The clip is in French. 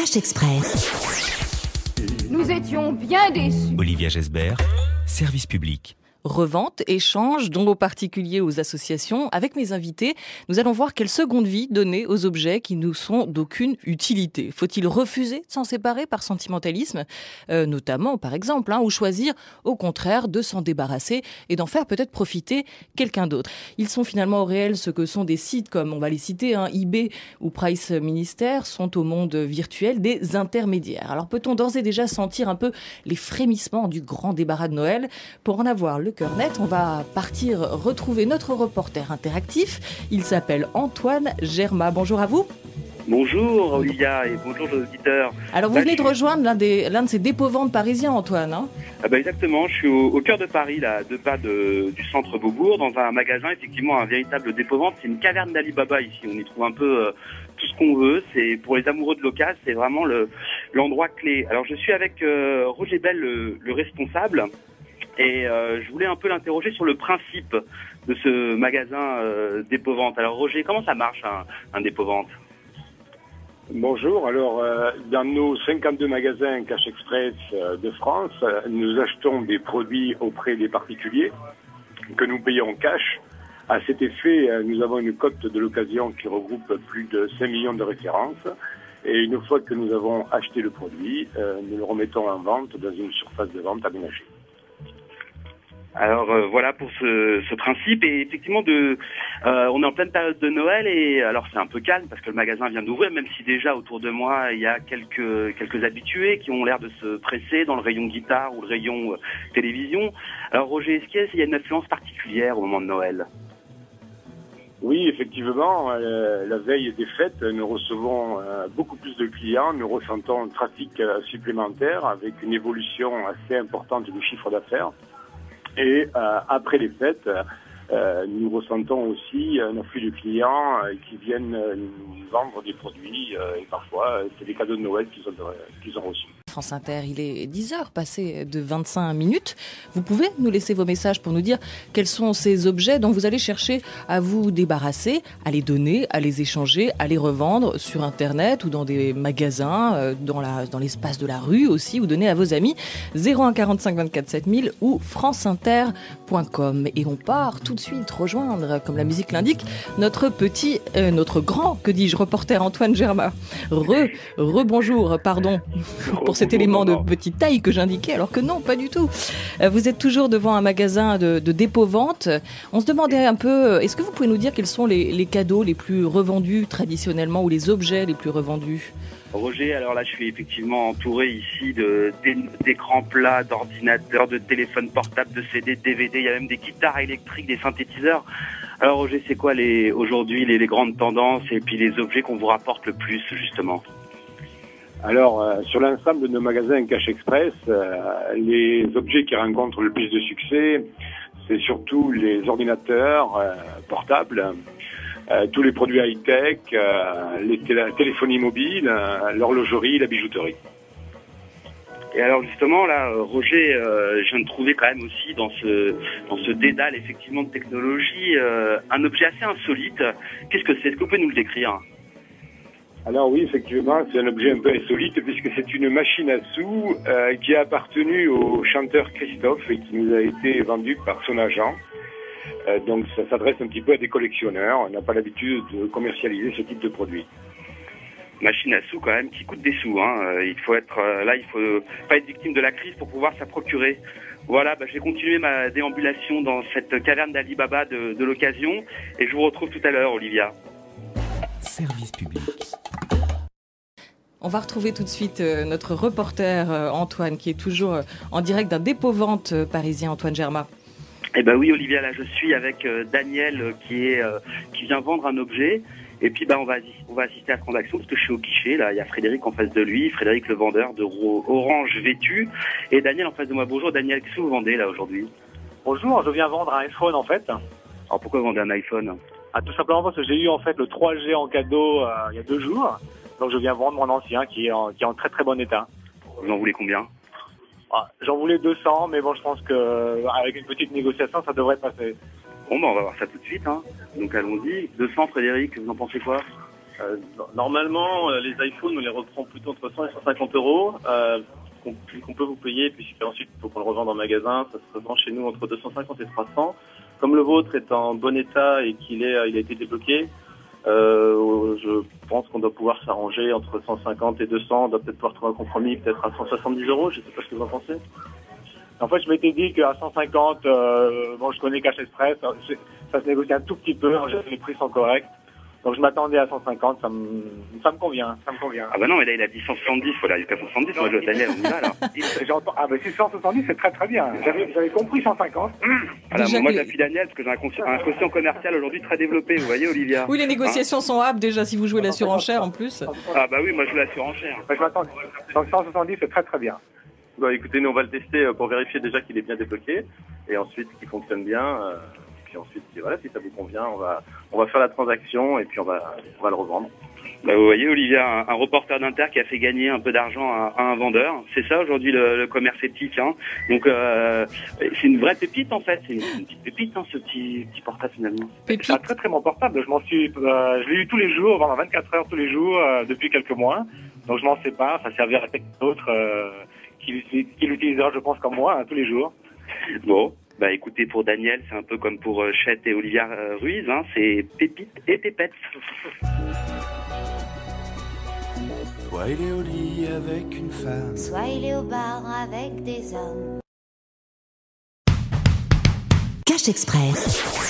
Cash Express. Nous étions bien déçus. Olivia Gesbert, service public. Revente, échange, dons aux particuliers, aux associations. Avec mes invités, nous allons voir quelle seconde vie donner aux objets qui nous sont d'aucune utilité. Faut-il refuser de s'en séparer par sentimentalisme, notamment par exemple, ou choisir au contraire de s'en débarrasser et d'en faire peut-être profiter quelqu'un d'autre. Ils sont finalement au réel ce que sont des sites comme, on va les citer, eBay ou Price Minister, sont au monde virtuel des intermédiaires. Alors peut-on d'ores et déjà sentir un peu les frémissements du grand débarras de Noël? Pour en avoir le cœur net, on va partir retrouver notre reporter interactif. Il s'appelle Antoine Germa. Bonjour à vous. Bonjour Olivia et bonjour aux auditeurs. Alors vous venez de rejoindre l'un de ces dépôt-ventes parisiens, Antoine. Exactement, je suis au cœur de Paris, là, deux pas du centre Beaubourg, dans un magasin, effectivement un véritable dépôt-vente. C'est une caverne d'Ali Baba ici, on y trouve un peu tout ce qu'on veut. C'est pour les amoureux de l'occasion, c'est vraiment l'endroit clé. Alors je suis avec Roger Bell, le responsable. Et je voulais un peu l'interroger sur le principe de ce magasin dépôt-vente. Alors Roger, comment ça marche un dépôt-vente? Bonjour, alors dans nos 52 magasins Cash Express de France, nous achetons des produits auprès des particuliers que nous payons en cash. À cet effet, nous avons une cote de l'occasion qui regroupe plus de 5 millions de références. Et une fois que nous avons acheté le produit, nous le remettons en vente dans une surface de vente aménagée. Alors voilà pour ce principe, et effectivement on est en pleine période de Noël, et alors c'est un peu calme parce que le magasin vient d'ouvrir, même si déjà autour de moi il y a quelques habitués qui ont l'air de se presser dans le rayon guitare ou le rayon télévision. Alors Roger, est-ce qu'il y a une influence particulière au moment de Noël? Oui, effectivement, la veille des fêtes, nous recevons beaucoup plus de clients, nous ressentons un trafic supplémentaire avec une évolution assez importante du chiffre d'affaires. Et après les fêtes, nous ressentons aussi un afflux de clients qui viennent nous vendre des produits et parfois c'est des cadeaux de Noël qu'ils ont reçus. France Inter, il est 10h passé de 25 minutes. Vous pouvez nous laisser vos messages pour nous dire quels sont ces objets dont vous allez chercher à vous débarrasser, à les donner, à les échanger, à les revendre sur Internet ou dans des magasins, dans l'espace de la rue aussi, ou donner à vos amis. 01 45 24 7000 ou franceinter.com. Et on part tout de suite rejoindre, comme la musique l'indique, notre grand, reporter Antoine Germa. Bonjour, pardon pour cet élément de petite taille que j'indiquais, alors que non, pas du tout. Vous êtes toujours devant un magasin de dépôt-vente. On se demandait un peu, est-ce que vous pouvez nous dire quels sont les cadeaux les plus revendus traditionnellement, ou les objets les plus revendus? Roger, alors là je suis effectivement entouré ici d'écrans plats, d'ordinateurs, de téléphones portables, de CD, de DVD, il y a même des guitares électriques, des synthétiseurs. Alors Roger, c'est quoi aujourd'hui les grandes tendances et puis les objets qu'on vous rapporte le plus justement? Alors, sur l'ensemble de nos magasins Cash Express, les objets qui rencontrent le plus de succès, c'est surtout les ordinateurs portables, tous les produits high-tech, la téléphonie mobile, l'horlogerie, la bijouterie. Et alors justement, là, Roger, je viens de trouver quand même aussi dans ce dédale effectivement de technologie, un objet assez insolite. Qu'est-ce que c'est? Est-ce que vous pouvez nous le décrire? Alors oui, effectivement, c'est un objet un peu insolite puisque c'est une machine à sous qui a appartenu au chanteur Christophe et qui nous a été vendue par son agent. Donc ça s'adresse un petit peu à des collectionneurs. On n'a pas l'habitude de commercialiser ce type de produit. Machine à sous quand même qui coûte des sous. Il faut pas être victime de la crise pour pouvoir s'en procurer. Voilà, je vais continuer ma déambulation dans cette caverne d'Ali Baba de l'occasion et je vous retrouve tout à l'heure, Olivia. Service public. On va retrouver tout de suite notre reporter Antoine, qui est toujours en direct d'un dépôt-vente parisien, Antoine Germa. Eh ben oui, Olivia, là je suis avec Daniel qui vient vendre un objet. Et puis on va assister à la transaction parce que je suis au guichet. Là, il y a Frédéric en face de lui, Frédéric le vendeur de Orange vêtu, et Daniel en face de moi. Bonjour Daniel, qu'est-ce que vous vendez là aujourd'hui? Bonjour, je viens vendre un iPhone en fait. Alors pourquoi vous vendez un iPhone? Tout simplement parce que j'ai eu en fait le 3G en cadeau il y a 2 jours. Donc je viens vendre mon ancien qui est en très très bon état. Vous en voulez combien? J'en voulais 200, mais bon, je pense qu'avec une petite négociation, ça devrait passer. Bon, on va voir ça tout de suite. Donc allons-y. 200, Frédéric, vous en pensez quoi? Normalement, les iPhones, on les reprend plutôt entre 100 et 150 euros. Qu'on peut vous payer, puis ensuite il faut qu'on le revende en magasin. Ça se revend chez nous entre 250 et 300. Comme le vôtre est en bon état et il a été débloqué, je pense qu'on doit pouvoir s'arranger entre 150 et 200. On doit peut-être pouvoir trouver un compromis, peut-être à 170 euros. Je sais pas ce que vous en pensez. En fait, je m'étais dit qu'à 150, bon, je connais Cash Express, ça se négocie un tout petit peu, les prix sont corrects. Donc je m'attendais à 150, ça me convient, Ah bah non, mais là il a dit 170, faut aller jusqu'à 170, moi je Daniel, on y va alors. Ah bah si 170, c'est très très bien. J'avais compris 150. Voilà, moi j'appuie Daniel parce que j'ai un quotient commercial aujourd'hui très développé, vous voyez Olivia. Oui, les négociations sont âpres déjà si vous jouez la surenchère en plus. Ah bah oui, moi je joue la surenchère. Je m'attendais. Donc 170, c'est très très bien. Bon, écoutez, nous on va le tester pour vérifier déjà qu'il est bien débloqué et ensuite qu'il fonctionne bien. Puis ensuite, voilà, si ça vous convient, on va faire la transaction et puis on va le revendre. Bah, vous voyez Olivia, un reporter d'Inter qui a fait gagner un peu d'argent à un vendeur. C'est ça aujourd'hui le commerce éthique. Hein. Donc c'est une vraie pépite en fait. C'est une petite pépite, hein, ce petit portable finalement. C'est un très très bon portable. Je l'ai eu tous les jours, pendant 24 heures tous les jours depuis quelques mois. Donc je m'en sépare. Ça servira à quelqu'un d'autre qui l'utilisera, je pense, comme moi, hein, tous les jours. Bon. Bah écoutez, pour Daniel, c'est un peu comme pour Chet et Olivia Ruiz, hein, c'est pépite et pépette. Soit il est au lit avec une femme, Soit il est au bar avec des hommes. Cash Express.